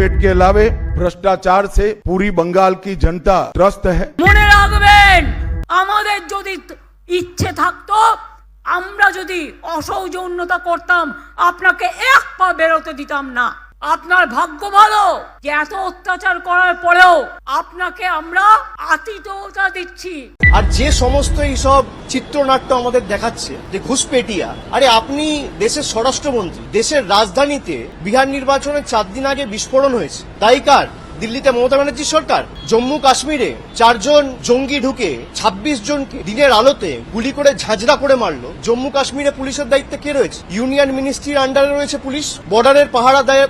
घुसपैठ के अलावे भ्रष्टाचार से पूरी बंगाल की जनता त्रस्त है। মনে রাখবেন, আমাদের যদি ইচ্ছে থাকতো, আমরা যদি অসৌজন্যতা করতাম, আপনাকে এক পা বেরোতে দিতাম না। আপনার ভাগ্য ভালো যে এত অত্যাচার করার পরেও আপনাকে আমরা আতিথ্যতা দিচ্ছি। আর যে সমস্ত এইসব চিত্রনাট্য আমাদের দেখাচ্ছে যে ঘুষপেটিয়া, আরে আপনি দেশের স্বরাষ্ট্রমন্ত্রী, দেশের রাজধানীতে বিহার নির্বাচনের 4 দিন আগে বিস্ফোরণ হয়েছে, দায়ী কার? দিল্লিতে মমতা ব্যানার্জির সরকার। জম্মু কাশ্মীরে 4 জন জঙ্গি ঢুকে 26 জনকে দিনের আলোতে গুলি করে ঝাঁঝরা করে মারলো। জম্মু কাশ্মীরে পুলিশের দায়িত্বে কে রয়েছে? ইউনিয়ন মিনিস্ট্রির আন্ডারে রয়েছে পুলিশ। বর্ডারের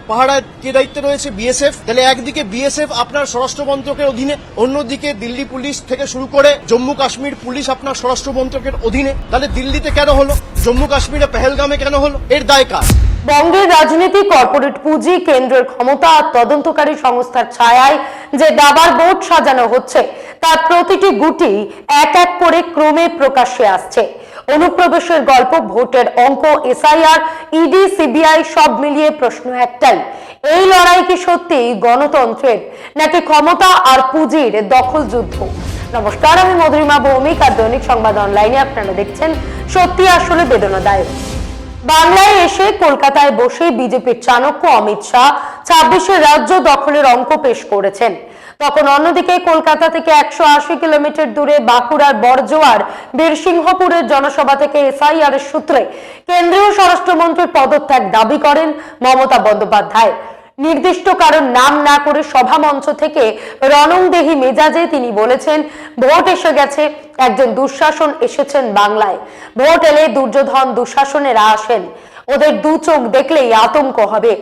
পাহারা কে দায়িত্বে রয়েছে? বিএসএফ। তাহলে একদিকে বিএসএফ আপনার স্বরাষ্ট্র মন্ত্রকের অধীনে, অন্যদিকে দিল্লি পুলিশ থেকে শুরু করে জম্মু কাশ্মীর পুলিশ আপনার স্বরাষ্ট্র মন্ত্রকের অধীনে। তাহলে দিল্লিতে কেন হলো? জম্মু কাশ্মীরে পেহেলগামে কেন হলো? এর দায় কার? বঙ্গের রাজনীতি, কর্পোরেট পুঁজি, কেন্দ্রের ক্ষমতা আর তদন্তকারী সংস্থার ছায়ায় যে দাবার বোর্ড সাজানো হচ্ছে তার প্রতিটি গুটি এক এক করে ক্রমে প্রকাশ্যে আসছে। অনুপ্রবেশের গল্প, ভোটের অঙ্ক, এসআইআর, ইডি, সিবিআই সব মিলিয়ে প্রশ্ন একটাই, এই লড়াই কি সত্যি গণতন্ত্রের নাকি ক্ষমতা আর পুঁজির দখল যুদ্ধ? নমস্কার, আমি মধুরিমা ভৌমিক আর দৈনিক সংবাদ অনলাইনে আপনারা দেখছেন সত্যি আসলে বেদনাদায়ক। বাংলায় এসে কলকাতায় বসে বিজেপির চাণক্য অমিত শাহ 26 রাজ্য দখলের অঙ্ক পেশ করেছেন। তখন অন্যদিকে কলকাতা থেকে 180 কিলোমিটার দূরে বাঁকুড়ার বড়জোয়ার বীরসিংহপুরের জনসভা থেকে এসআইআর এর সূত্রে কেন্দ্রীয় স্বরাষ্ট্রমন্ত্রীর পদত্যাগ দাবি করেন মমতা বন্দ্যোপাধ্যায়। নির্দিষ্ট কারণ নাম না করে সভা মঞ্চ থেকে রণংদেহী মেজাজে তিনি বলেছেন, ভোট এসে গেছে, একজন দুঃশাসন এসেছেন বাংলায়। ভোট এলে দুর্যোধন দুঃশাসনেরা আসেন, ওদের দু চোখ দেখলেই আতঙ্ক হবে,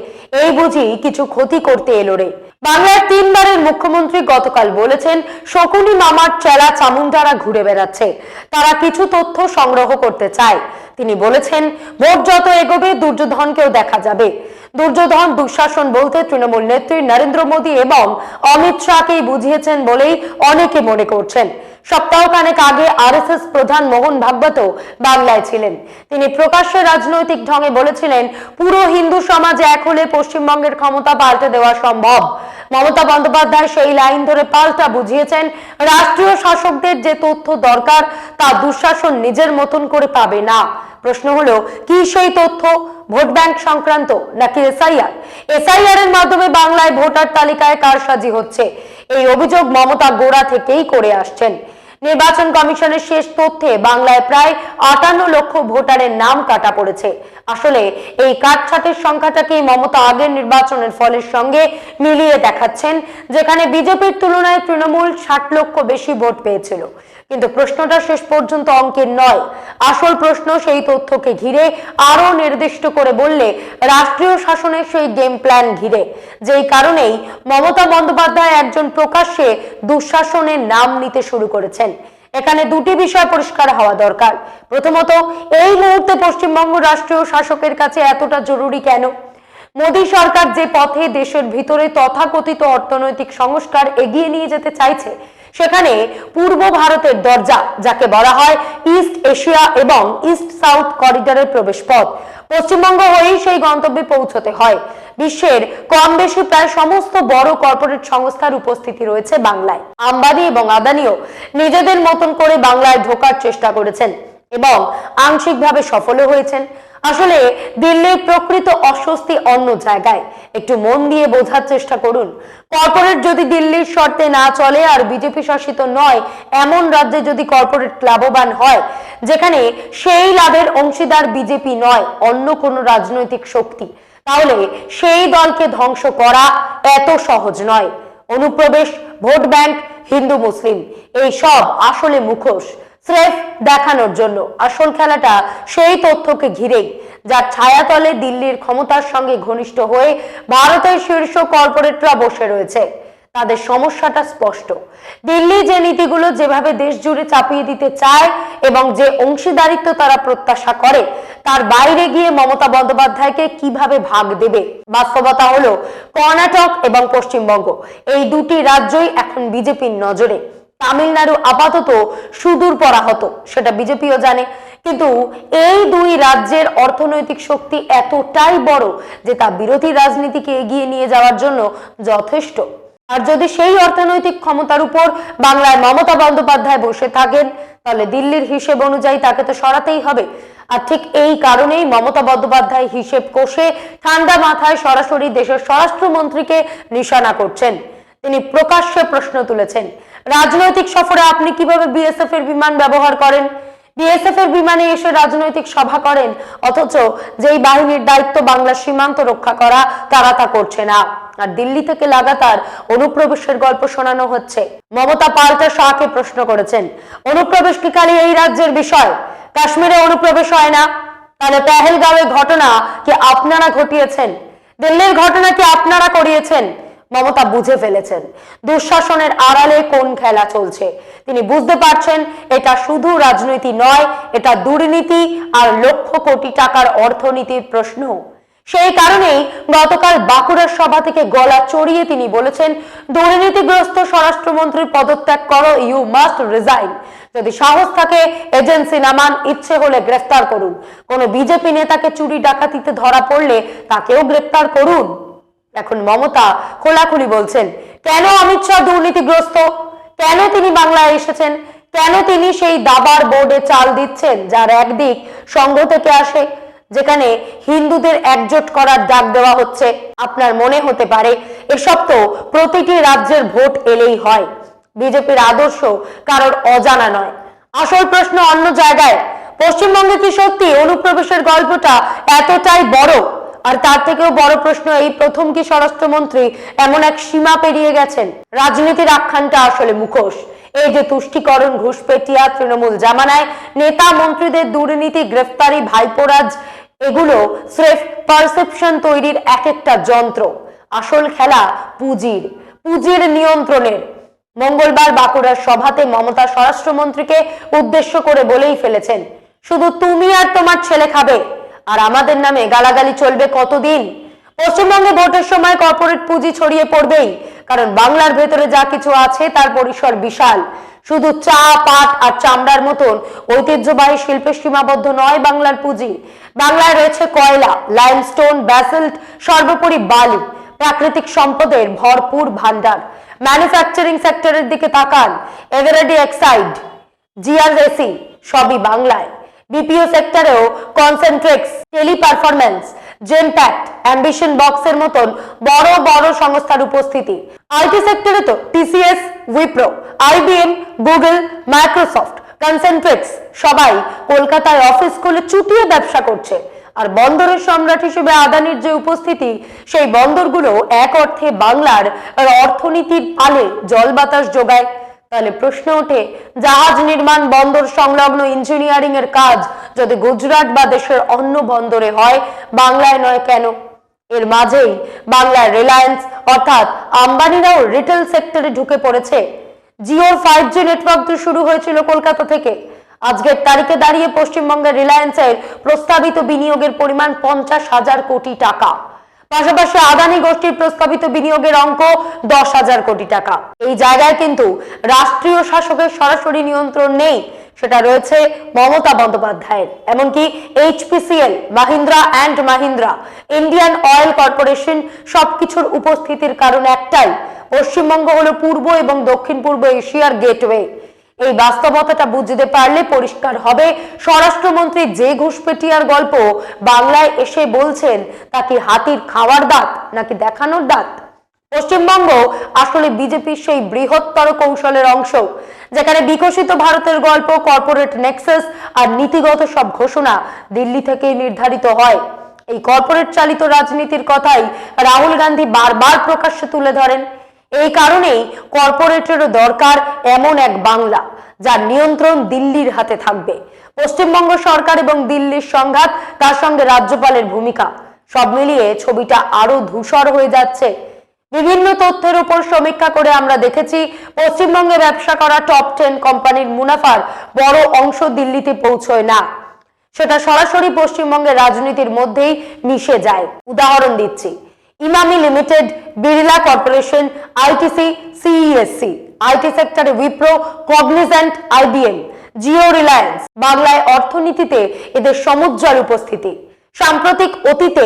এই বুঝি কিছু ক্ষতি করতে এলো রে। বাংলার 3 বারের মুখ্যমন্ত্রী গতকাল বলেছেন, শকুনি মামার চেলা চামুন্ডারা ঘুরে বেড়াচ্ছে, তারা কিছু তথ্য সংগ্রহ করতে চায়। তিনি বলেছেন, ভোট যত এগোবে দুর্যোধনকেও দেখা যাবে। দুর্যোধন দুঃশাসন বলতে তৃণমূল নেত্রী নরেন্দ্র মোদী এবং অমিত শাহকেই বুঝিয়েছেন বলেই অনেকে মনে করছেন। সপ্তাহখানেক আগে আরএসএস প্রধান মোহন ভাগবতও বাংলায় ছিলেন। তিনি প্রকাশ্যে রাজনৈতিক ঢঙে বলেছিলেন, পুরো হিন্দু সমাজ এক হলে পশ্চিমবঙ্গের ক্ষমতা পাল্টে দেওয়া সম্ভব। মমতা বন্দ্যোপাধ্যায় সেই লাইন ধরে পাল্টা বুঝিয়েছেন, রাষ্ট্রীয় শাসকদের যে তথ্য দরকার তা দুঃশাসন নিজের মতন করে পাবে না। প্রশ্ন হলো, কি সেই তথ্য? ভোট ব্যাংক সংক্রান্ত নাকি এসআইআর? এসআইআর এর মাধ্যমে বাংলায় ভোটার তালিকায় কারসাজি হচ্ছে, এই অভিযোগ মমতা গোড়া থেকেই করে আসছেন। নির্বাচন কমিশনের শেষ তথ্যে বাংলায় প্রায় 58 লক্ষ ভোটারের নাম কাটা পড়েছে। আসলে এই কাটছাটের সংখ্যাটাকেই মমতা আগের নির্বাচনের ফলের সঙ্গে মিলিয়ে দেখাচ্ছেন, যেখানে বিজেপির তুলনায় তৃণমূল 60 লক্ষ বেশি ভোট পেয়েছিল। কিন্তু প্রশ্নটা শেষ পর্যন্ত অঙ্কের নয়, আসল প্রশ্ন সেই তথ্যকে ঘিরে, আরো নির্দিষ্ট করে বললে রাষ্ট্রীয় শাসনের সেই গেম প্ল্যান ঘিরে। যেই কারণেই মমতা বন্দ্যোপাধ্যায় একজন প্রকাশ্যে দুঃশাসনের নাম নিতে শুরু করেছেন। এখানে দুটি বিষয় পরিষ্কার হওয়া দরকার। প্রথমত, এই মুহূর্তে পশ্চিমবঙ্গ রাষ্ট্রীয় শাসকের কাছে এতটা জরুরি কেন? মোদী সরকার যে পথে দেশের ভিতরে তথাকথিত অর্থনৈতিক সংস্কার এগিয়ে নিয়ে যেতে চাইছে, সেখানে পূর্ব ভারতের দরজা, যাকে বলা হয় ইস্ট এশিয়া এবং ইস্ট সাউথ করিডোরের প্রবেশ পথ, পশ্চিমবঙ্গ হয়েই সেই গন্তব্যে পৌঁছতে হয়। বিশ্বের কম বেশি প্রায় সমস্ত বড় কর্পোরেট সংস্থার উপস্থিতি রয়েছে বাংলায়। আম্বানি এবং আদানিও নিজেদের মতন করে বাংলায় ঢোকার চেষ্টা করেছেন এবং আংশিকভাবে সফলও হয়েছেন। আসলে দিল্লির প্রকৃত অস্বস্তি অন্য জায়গায়। একটু মন দিয়ে বোঝার চেষ্টা করুন। কর্পোরেট যদি দিল্লির শর্তে না চলে আর বিজেপি শাসিত নয় এমন রাজ্যে যদি কর্পোরেট লাভবান হয়, যেখানে সেই লাভের অংশীদার বিজেপি নয় অন্য কোনো রাজনৈতিক শক্তি, তাহলে সেই দলকে ধ্বংস করা এত সহজ নয়। অনুপ্রবেশ, ভোট ব্যাংক, হিন্দু মুসলিম, এই সব আসলে মুখোশ, স্রেফ দেখানোর জন্য। আসল খেলাটা সেই তথ্যকে ঘিরেই, যার ছায়াতলে দিল্লির ক্ষমতার সঙ্গে ঘনিষ্ঠ হয়ে ভারতের শীর্ষ কর্পোরেটরা বসে রয়েছে। তাদের সমস্যাটা স্পষ্ট। দিল্লি যে নীতিগুলো যেভাবে দেশ জুড়ে চাপিয়ে দিতে চায় এবং যে অংশীদারিত্ব তারা প্রত্যাশা করে, তার বাইরে গিয়ে মমতা বন্দ্যোপাধ্যায়কে কিভাবে ভাগ দেবে। বাস্তবতা হলো, কর্ণাটক এবং পশ্চিমবঙ্গ এই দুটি রাজ্যই এখন বিজেপির নজরে। তামিলনাড়ু আপাতত সুদূর পরাহত, সেটা বিজেপিও জানে। কিন্তু এই দুই রাজ্যের অর্থনৈতিক শক্তি এতটাই বড় যে তা বিরোধী রাজনীতিকে এগিয়ে নিয়ে যাওয়ার জন্য যথেষ্ট। আর যদি সেই অর্থনৈতিক ক্ষমতার উপর বাংলায় মমতা বন্দ্যোপাধ্যায় বসে থাকেন, তাহলে দিল্লির হিসেব অনুযায়ী তাকে তো সরাতেই হবে। আর ঠিক এই কারণেই মমতা বন্দ্যোপাধ্যায় হিসেব কষে ঠান্ডা মাথায় সরাসরি দেশের স্বরাষ্ট্রমন্ত্রীকে নিশানা করছেন। তিনি প্রকাশ্যে প্রশ্ন তুলেছেন, রাজনৈতিক সফরে আপনি কিভাবে বিএসএফ এর বিমান ব্যবহার করেন? বিএসএফ এর বিমানে এসে রাজনৈতিক সভা করেন, অথচ যেই বাহিনীর দায়িত্ব বাংলার সীমান্ত রক্ষা করা তারা তা করছে না। আর দিল্লি থেকে লাগাতার অনুপ্রবেশের গল্প শোনানো হচ্ছে। মমতা পাল্টা শাহকে প্রশ্ন করেছেন, অনুপ্রবেশ কি খালি এই রাজ্যের বিষয়? কাশ্মীরে অনুপ্রবেশ হয় না? তাহলে পেহেলগাঁওয়ের ঘটনা কি আপনারা ঘটিয়েছেন? দিল্লির ঘটনা কি আপনারা করিয়েছেন? মমতা বুঝে ফেলেছেন দুঃশাসনের আড়ালে কোন খেলা চলছে। তিনি বুঝতে পারছেন এটা শুধু রাজনীতি নয়, এটা দুর্নীতি আর লক্ষ কোটি টাকার অর্থনীতির প্রশ্ন। সেই কারণেই গতকাল বাঁকুড়ার সভা থেকে গলা চড়িয়ে তিনি বলেছেন, দুর্নীতিগ্রস্ত স্বরাষ্ট্রমন্ত্রীর পদত্যাগ করো, ইউ মাস্ট রিজাইন। যদি সাহস থাকে এজেন্সি নামান, ইচ্ছে হলে গ্রেফতার করুন। কোন বিজেপি নেতাকে চুরি ডাকাতিতে ধরা পড়লে তাকেও গ্রেফতার করুন। এখন মমতা খোলাখুলি বলছেন, কেন অমিত শাহ দুর্নীতিগ্রস্ত, কেন তিনি বাংলায় এসেছেন, কেন তিনি সেই দাবার বোর্ডে চাল দিচ্ছেন যার একদিক সংঘ থেকে আসে, যেখানে হিন্দুদের একজোট করার ডাক দেওয়া হচ্ছে। আপনার মনে হতে পারে এসব তো প্রতিটি রাজ্যের ভোট এলেই হয়, বিজেপির আদর্শ কারোর অজানা নয়। আসল প্রশ্ন অন্য জায়গায়। পশ্চিমবঙ্গে কি সত্যি অনুপ্রবেশের গল্পটা এতটাই বড়? আর তার থেকেও বড় প্রশ্ন, এই প্রথম কি স্বরাষ্ট্রমন্ত্রী এমন এক সীমা পেরিয়ে গেছেন? রাজনীতির আখ্যানটা আসলে মুখোশ। এই যে তুষ্টিকরণ, ঘুষপেটিয়া, তৃণমূল জামানায় নেতা মন্ত্রীদের দুর্নীতি, গ্রেফতারি, ভাইপোরাজ, এগুলো স্রেফ পারসেপশন তৈরির এক একটা যন্ত্র। আসল খেলা পুঁজির নিয়ন্ত্রণের। মঙ্গলবার বাঁকুড়ার সভাতে মমতা স্বরাষ্ট্রমন্ত্রীকে উদ্দেশ্য করে বলেই ফেলেছেন, শুধু তুমি আর তোমার ছেলে খাবে, আর আমাদের নামে গালাগালি চলবে কতদিন? পশ্চিমবঙ্গে ভোটের সময় কর্পোরেট পুঁজি ছড়িয়ে পড়বেই, কারণ বাংলার ভেতরে যা কিছু আছে তার পরিসর বিশাল। শুধু চা, পাট আর চামড়ার মতন ঐতিহ্যবাহী শিল্পে সীমাবদ্ধ নয় বাংলার পুঁজি। বাংলায় রয়েছে কয়লা, লাইমস্টোন, ব্যাসল্ট, সর্বোপরি বালি, প্রাকৃতিক সম্পদের ভরপুর ভান্ডার। ম্যানুফ্যাকচারিং সেক্টরের দিকে তাকান, এভারেডি এক্সাইড, জিআরএসি সবই বাংলায়। বিপিও সেক্টরেও Concentrix, Teleperformance, Genpact, ambition বক্সের মতন বড় বড় সংস্থার উপস্থিতি। আইটি সেক্টরে তো TCS, Wipro, IBM, Google, Microsoft, Concentrix সবাই কলকাতায় অফিস খুলে চুটিয়ে ব্যবসা করছে। আর বন্দরের সম্রাট হিসেবে আদানির যে উপস্থিতি, সেই বন্দরগুলো এক অর্থে বাংলার অর্থনীতির পালে জল বাতাস যোগায়। তাহলে প্রশ্ন ওঠে, জাহাজ নির্মাণ, বন্দর সংলগ্ন ইঞ্জিনিয়ারিং এর কাজ যদি গুজরাট বা দেশের অন্য বন্দরে হয়, বাংলায় নয় কেন? এর মাঝেই বাংলার রিলায়েন্স অর্থাৎ আম্বানিরাও রিটেল সেক্টরে ঢুকে পড়েছে। জিওর 5G নেটওয়ার্ক শুরু হয়েছিল কলকাতা থেকে। আজকের তারিখে দাঁড়িয়ে পশ্চিমবঙ্গের রিলায়েন্সের প্রস্তাবিত বিনিয়োগের পরিমাণ 50,000 কোটি টাকা। পাশাপাশি আদানি গোষ্ঠীর প্রস্তাবিত বিনিয়োগের অঙ্ক 10,000 কোটি টাকা। এই জায়গায় কিন্তু রাষ্ট্রীয় শাসকের সরাসরি নিয়ন্ত্রণ নেই, সেটা রয়েছে মমতা বন্দ্যোপাধ্যায়ের। এমনকি HPCL, Mahindra and Mahindra, Indian oil corporation সবকিছুর উপস্থিতির কারণ একটাই, পশ্চিমবঙ্গ হলো পূর্ব এবং দক্ষিণ পূর্ব এশিয়ার গেটওয়ে। এই বাস্তবতাটা বুঝতে পারলে পরিষ্কার হবে স্বরাষ্ট্রমন্ত্রী যে ঘুষপেটিয়ার গল্প বাংলায় এসে বলছেন তা কি হাতির খাওয়ার দাঁত নাকি দেখানোর দাঁত। পশ্চিমবঙ্গ আসলে বিজেপির সেই বৃহত্তর কৌশলের অংশ, যেখানে বিকশিত ভারতের গল্প, কর্পোরেট নেক্সাস আর নীতিগত সব ঘোষণা দিল্লি থেকেই নির্ধারিত হয়। এই কর্পোরেট চালিত রাজনীতির কথাই রাহুল গান্ধী বারবার প্রকাশ্যে তুলে ধরেন। এই কারণেই কর্পোরেটেরও দরকার এমন এক বাংলা যার নিয়ন্ত্রণ দিল্লির হাতে থাকবে। পশ্চিমবঙ্গ সরকার এবং দিল্লির সংঘাত, তার সঙ্গে রাজ্যপালের ভূমিকা, সব মিলিয়ে ছবিটা আরো ধূসর হয়ে যাচ্ছে। বিভিন্ন তথ্যের উপর সমীক্ষা করে আমরা দেখেছি পশ্চিমবঙ্গে ব্যবসা করা টপ 10 কোম্পানির মুনাফার বড় অংশ দিল্লিতে পৌঁছয় না, সেটা সরাসরি পশ্চিমবঙ্গের রাজনীতির মধ্যেই মিশে যায়। উদাহরণ দিচ্ছি, Emami limited, Birla corporation, ITC, CESC, IT সেক্টরে উইপ্রো, কগনিজেন্ট, IBM, জিও, রিলায়েন্স। বাংলায় অর্থনীতিতে এদের সমুজ্জ্বল উপস্থিতি। সাম্প্রতিক অতীতে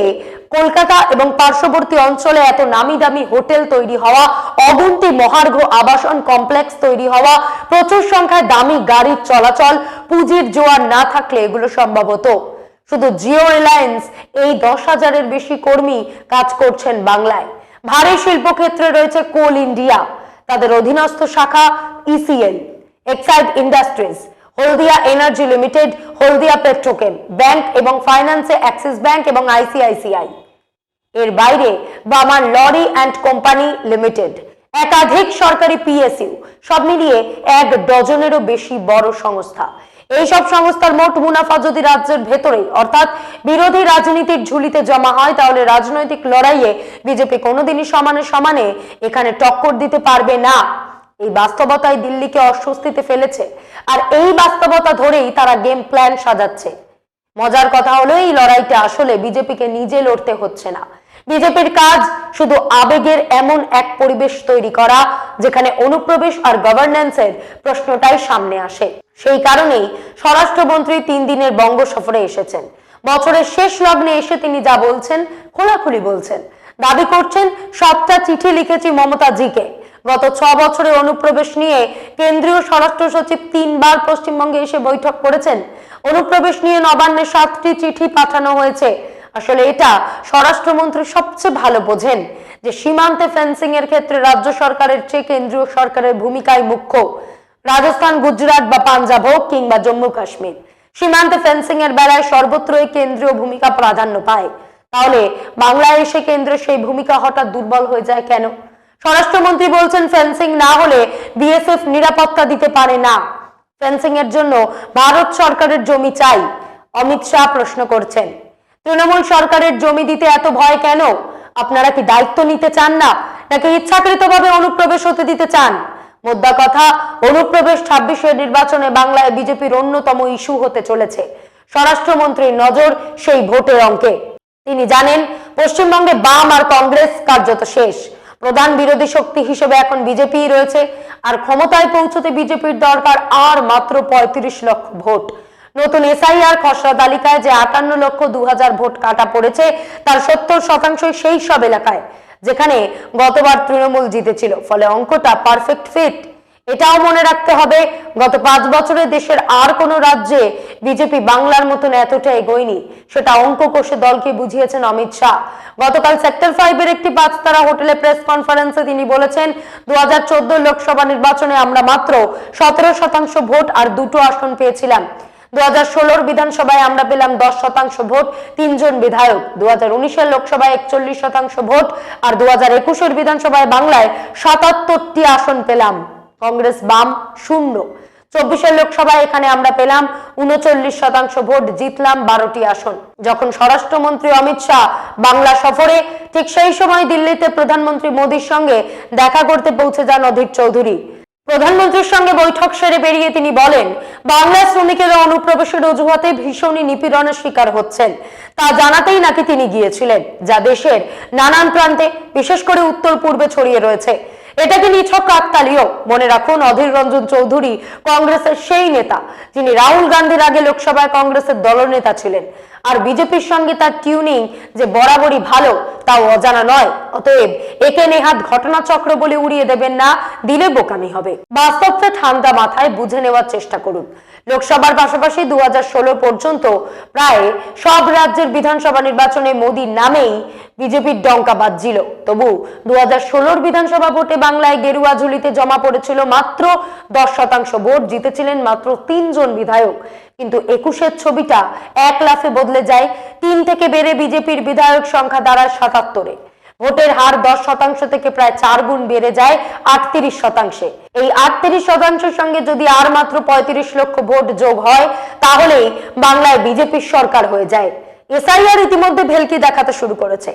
কলকাতা এবং পার্শ্ববর্তী অঞ্চলে এত নামি দামি হোটেল তৈরি হওয়া, অগুন্তি মহার্ঘ আবাসন কমপ্লেক্স তৈরি হওয়া, প্রচুর সংখ্যায় দামি গাড়ির চলাচল, পুঁজির জোয়ার না থাকলে এগুলো সম্ভব হতো। শুধু জিও, রিলায়েন্স এই 10,000-এর বেশি কর্মী কাজ করছেন বাংলায়। ভারী শিল্পক্ষেত্রে রয়েছে কোল ইন্ডিয়া, তাদের অধীনস্থ শাখা ECL, এক্সাইড ইন্ডাস্ট্রিজ, হলদিয়া এনার্জি লিমিটেড, হলদিয়া পেট্রোকেম, ব্যাংক এবং ফাইন্যান্সে অ্যাক্সিস ব্যাংক এবং ICICI। এর বাইরে বামার লরি অ্যান্ড কোম্পানি লিমিটেড, একাধিক সরকারি PSU, সব মিলিয়ে 1 ডজনেরও বেশি বড় সংস্থা। এই সব সংস্থার মোট মুনাফা যদি রাজ্যের ভেতরে অর্থাৎ বিরোধী রাজনীতির ঝুলিতে জমা হয়, তাহলে রাজনৈতিক লড়াইয়ে বিজেপি কোনোদিনই সমানে সমানে এখানে টক্কর দিতে পারবে না। এই বাস্তবতায় দিল্লিকে অস্বস্তিতে ফেলেছে, আর এই বাস্তবতা ধরেই তারা গেম প্ল্যান সাজাচ্ছে। মজার কথা হলো এই লড়াইটা আসলে বিজেপিকে নিজে লড়তে হচ্ছে না। বিজেপির কাজ শুধু আবেগের এমন এক পরিবেশ তৈরি করা যেখানে অনুপ্রবেশ আর গভর্নেন্সের প্রশ্নটাই সামনে আসে। সেই কারণেই স্বরাষ্ট্রমন্ত্রী 3 দিনের বঙ্গ সফরে এসেছেন। বছরের শেষ লগ্নে এসে তিনি যা বলছেন খোলাখুলি বলছেন। দাবি করছেন 7টা চিঠি লিখেছি মমতাজিকে। গত 6 বছরে অনুপ্রবেশ নিয়ে কেন্দ্রীয় স্বরাষ্ট্র সচিব 3 বার পশ্চিমবঙ্গে এসে বৈঠক করেছেন। অনুপ্রবেশ নিয়ে নবান্নে 7টি চিঠি পাঠানো হয়েছে। আসলে এটা স্বরাষ্ট্রমন্ত্রী সবচেয়ে ভালো বোঝেন যে সীমান্তে ফেন্সিং এর ক্ষেত্রে রাজ্য সরকারের চেয়ে কেন্দ্রীয় সরকারের ভূমিকাই মুখ্য। রাজস্থান, গুজরাট বা পাঞ্জাব হোক কিংবা জম্মু কাশ্মীর, সীমান্তে ফেন্সিং এর বেলায় সর্বত্রই কেন্দ্রীয় ভূমিকা প্রাধান্য পায়। তাহলে বাংলায় এসে কেন্দ্রের সেই ভূমিকা হঠাৎ দুর্বল হয়ে যায় কেন? স্বরাষ্ট্রমন্ত্রী বলছেন ফেন্সিং না হলে BSF নিরাপত্তা দিতে পারে না। ফেন্সিং এর জন্য ভারত সরকারের জমি চাই, অমিত শাহ প্রশ্ন করছেন। তৃণমূল সরকারের জমি দিতে এত ভয় কেন? আপনারা কি দায়িত্ব নিতে চান না, নাকি ইচ্ছাকৃতভাবে অনুপ্রবেশ হতে দিতে চান? মোদ্দা কথা, অনুপ্রবেশ 26-এর নির্বাচনে বাংলায় বিজেপির অন্যতম ইস্যু হতে চলেছে। স্বরাষ্ট্রমন্ত্রীর নজর সেই ভোটের অঙ্কে। তিনি জানেন পশ্চিমবঙ্গে বাম আর কংগ্রেস কার্যত শেষ। প্রধান বিরোধী শক্তি হিসেবে এখন বিজেপি রয়েছে, আর ক্ষমতায় পৌঁছতে বিজেপির দরকার আর মাত্র 35 লক্ষ ভোট। নতুন SIR খসড়া তালিকায় যে 58,02,000 ভোট কাটা পড়েছে, তার 70% সেই সব এলাকায় যেখানে গতবার তৃণমূল জিতেছিল। ফলে অঙ্কটা পারফেক্ট ফিট। এটাও মনে রাখতে হবে, গত 5 বছরে দেশের আর কোনো রাজ্যে বিজেপি বাংলার মতন এতটা এগোয়নি। সেটা অঙ্ক কষে দলকে বুঝিয়েছেন অমিত শাহ। গতকাল সেক্টর 5-এর একটি 5-তারা হোটেলে প্রেস কনফারেন্সে তিনি বলেছেন, 2014 লোকসভা নির্বাচনে আমরা মাত্র 17% ভোট আর 2টো আসন পেয়েছিলাম। 2016 বিধানসভায় আমরা পেলাম 10% ভোট, 3 জন বিধায়ক। 2019-এর লোকসভায় 41% ভোট আর 2021-এর বিধানসভায় বাংলায় 77টি আসন পেলাম। কংগ্রেস বাম 0। 24-এর লোকসভায় এখানে আমরা পেলাম 39% ভোট, জিতলাম 12টি আসন। যখন স্বরাষ্ট্রমন্ত্রী অমিত শাহ বাংলা সফরে, ঠিক সেই সময় দিল্লিতে প্রধানমন্ত্রী মোদীর সঙ্গে দেখা করতে পৌঁছে যান অধীর চৌধুরী। প্রধানমন্ত্রীর সঙ্গে বৈঠক সেরে বেরিয়ে তিনি বলেন, বাংলার শ্রমিকেরা অনুপ্রবেশের অজুহাতে ভীষণই নিপীড়নের শিকার হচ্ছেন। তা জানাতেই নাকি তিনি গিয়েছিলেন, যা দেশের নানান প্রান্তে বিশেষ করে উত্তর পূর্বে ছড়িয়ে রয়েছে। এটাকে নিছক কাকতালীয়। মনে রাখুন, অধীর রঞ্জন চৌধুরী কংগ্রেসের সেই নেতা যিনি রাহুল গান্ধীর আগে লোকসভায় কংগ্রেসের দলনেতা ছিলেন। আর বিজেপির সঙ্গে তার টিউনিং যে বরাবরই ভালো, তাও অজানা নয়। অতএব একে নেহাত ঘটনাচক্র বলে উড়িয়ে দেবেন না, দিলে বোকামি হবে। বাস্তবটা ঠান্ডা মাথায় বুঝে নেওয়ার চেষ্টা করুন। লোকসভার পাশাপাশি 2016 পর্যন্ত প্রায় সব রাজ্যের বিধানসভা নির্বাচনে মোদীর নামেই বিজেপির ডঙ্কা বাজছিল। তবু 2016 বিধানসভা ভোটে বাংলায় গেরুয়া ঝুলিতে জমা পড়েছিল মাত্র 10% ভোট, জিতেছিলেন মাত্র 3 জন বিধায়ক। কিন্তু 21-এর ছবিটা এক লাফে বদলে যায়। 3 থেকে বেড়ে বিজেপির বিধায়ক সংখ্যা দাঁড়ায় 77-এ। ভোটের হার 10% থেকে প্রায় 4 গুণ বেড়ে যায় 38%। এই 38%-এর সঙ্গে যদি আর মাত্র 35 লক্ষ ভোট যোগ হয়, তাহলেই বাংলায় বিজেপির সরকার হয়ে যায়। SIR ইতিমধ্যে ভেলকি দেখাতে শুরু করেছে।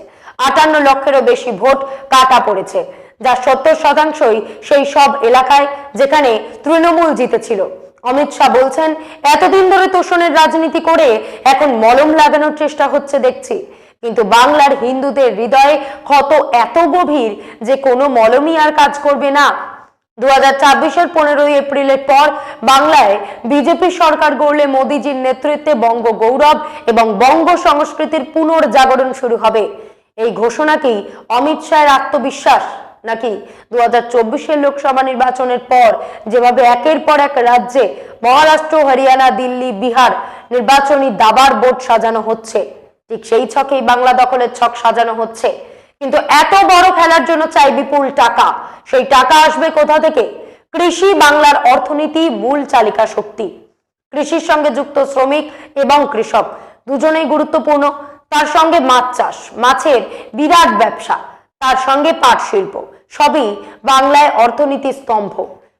58 লক্ষেরও বেশি ভোট কাটা পড়েছে, যা 70%ই সেই সব এলাকায় যেখানে তৃণমূল জিতেছিল। অমিত শাহ বলছেন, এতদিন ধরে তোষণের রাজনীতি করে এখন মলম লাগানোর চেষ্টা হচ্ছে দেখছি, কিন্তু বাংলার হিন্দুদের হৃদয়ে ক্ষত এত গভীর যে কোনো মলমই আর কাজ করবে না। 2024-এর 15ই এপ্রিলের পর বাংলায় বিজেপি সরকার গড়লে মোদিজির নেতৃত্বে বঙ্গ গৌরব এবং বঙ্গ সংস্কৃতির পুনর্জাগরণ শুরু হবে। এই ঘোষণাকেই অমিত শাহের আত্মবিশ্বাস, নাকি 2024-এর লোকসভা নির্বাচনের পর যেভাবে একের পর এক রাজ্যে মহারাষ্ট্র, হরিয়ানা, দিল্লি, বিহার নির্বাচনী দাবার বোর্ড সাজানো হচ্ছে, ঠিক সেই ছকেই বাংলা দখলের ছক সাজানো হচ্ছে। কিন্তু এত বড় খেলার জন্য চাই বিপুল টাকা। সেই টাকা আসবে কোথা থেকে? কৃষি বাংলার অর্থনীতি মূল চালিকা শক্তি। কৃষির সঙ্গে যুক্ত শ্রমিক এবং কৃষক দুজনেই গুরুত্বপূর্ণ। তার সঙ্গে মাছ চাষ, মাছের বিরাট ব্যবসা, তার সঙ্গে পাট শিল্প, সবই বাংলায় অর্থনীতি স্তম্ভ।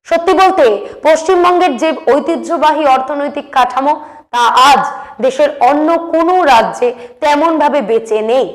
সত্যি বলতে পশ্চিমবঙ্গের যে ঐতিহ্যবাহী অর্থনৈতিক কাঠামো তা আজ দেশের অন্য কোনো রাজ্যে তেমন ভাবে বেঁচে নেই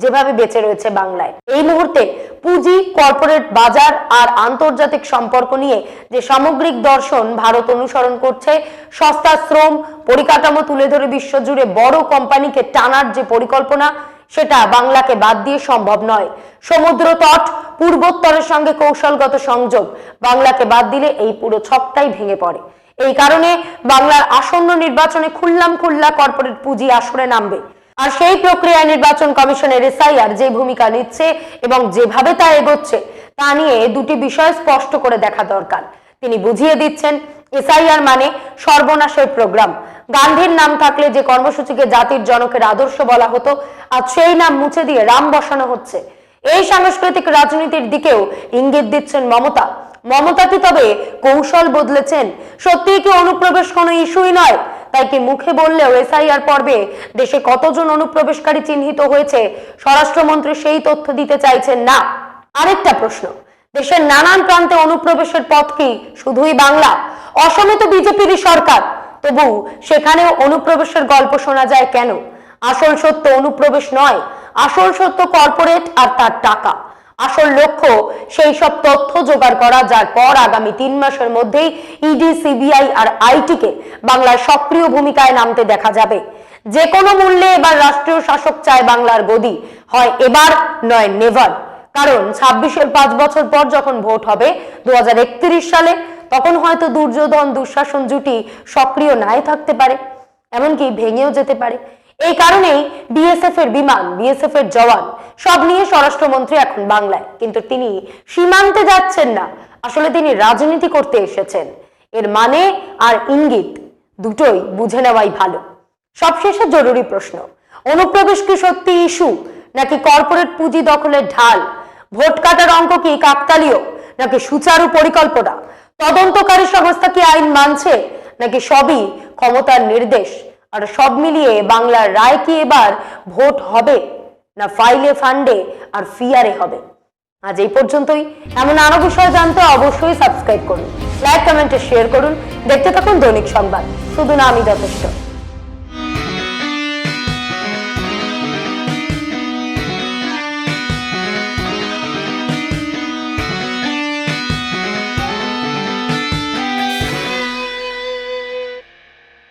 যেভাবে বেঁচে রয়েছে বাংলায়। এই মুহূর্তে পুঁজি, কর্পোরেট বাজার আর আন্তর্জাতিক সম্পর্ক নিয়ে যে সামগ্রিক দর্শন ভারত অনুসরণ করছে, সস্তা শ্রম পরিকাঠামো তুলে ধরে বিশ্বজুড়ে বড় কোম্পানিকে টানার যে পরিকল্পনা, সেটা বাংলাকে বাদ দিয়ে সম্ভব নয়। সমুদ্র তট, পূর্বোত্তরের সঙ্গে কৌশলগত সংযোগ, বাংলাকে বাদ দিলে এই পুরো ছকটাই ভেঙে পড়ে। এই কারণে বাংলার আসন্ন নির্বাচনে খুল্লা কর্পোরেট পুঁজি আসরে নামবে। আর সেই প্রক্রিয়ায় নির্বাচন কমিশনের এসআইআর যে ভূমিকা নিচ্ছে এবং যেভাবে তা এগোচ্ছে তা নিয়ে দুটি বিষয় স্পষ্ট করে দেখা দরকার। তিনি বুঝিয়ে দিচ্ছেন এসআইআর মানে সর্বনাশের প্রোগ্রাম। গান্ধীর নাম থাকলে যে কর্মসূচিকে জাতির জনকের আদর্শ বলা হতো, আজ সেই নাম মুছে দিয়ে রাম বসানো হচ্ছে। এই সাংস্কৃতিক রাজনীতির দিকেও ইঙ্গিত দিচ্ছেন মমতা। মমতা কি তবে কৌশল বদলেছেন? সত্যিই কি অনুপ্রবেশ কোনো ইস্যুই নয়? তাই কি মুখে বললেও এসআইআর পর্বে দেশে কতজন অনুপ্রবেশকারী চিহ্নিত হয়েছে স্বরাষ্ট্রমন্ত্রী সেই তথ্য দিতে চাইছেন না? আরেকটা প্রশ্ন, দেশের নানান প্রান্তে অনুপ্রবেশের পথ কি শুধুই বাংলা? অসমে তো বিজেপিরই সরকার, তবু সেখানেও অনুপ্রবেশের গল্প শোনা যায় কেন? আসল সত্য অনুপ্রবেশ নয়, আসল সত্য কর্পোরেট আর তার টাকা। আসল লক্ষ্য সেই সব তথ্য জোগাড় করা, যার পর আগামী 3 মাসের মধ্যেই ইডি, সিবিআই আর আইটিকে বাংলার সক্রিয় ভূমিকায় নামতে দেখা যাবে। যে কোনো মূল্যে এবার রাষ্ট্রীয় শাসক চায় বাংলার গদি, হয় এবার নয় নেভার। কারণ 26-এর 5 বছর পর যখন ভোট হবে 2031 সালে, তখন হয়তো দুর্যোধন দুঃশাসন জুটি সক্রিয় নাই থাকতে পারে, এমনকি ভেঙেও যেতে পারে। এই কারণেই বিএসএফ এর বিমান, বিএসএফ এর জওয়ান সব নিয়ে স্বরাষ্ট্রমন্ত্রী এখন বাংলায়। কিন্তু তিনি সীমান্তে যাচ্ছেন না, আসলে তিনি রাজনীতি করতে এসেছেন। এর মানে আর ইঙ্গিত দুটোই বুঝে নেওয়াই ভালো। সবশেষে জরুরি প্রশ্ন, অনুপ্রবেশ কি সত্যি ইস্যু, নাকি কর্পোরেট পুঁজি দখলের ঢাল? ভোট কাটার অঙ্ক কি কাকতালীয়, নাকি সুচারু পরিকল্পনা? তদন্তকারী সংস্থা কি আইন মানছে, নাকি সবই ক্ষমতার নির্দেশ? আর সব মিলিয়ে বাংলার রায় কি এবার ভোট হবে, না ফাইলে ফান্ডে আর ফিয়ারে হবে? আজ এই পর্যন্তই। এমন আরো বিষয় জানতে অবশ্যই সাবস্ক্রাইব করুন, লাইক, কমেন্টে শেয়ার করুন। দেখতে থাকুন দৈনিক সংবাদ, শুধু না আমি যথেষ্ট।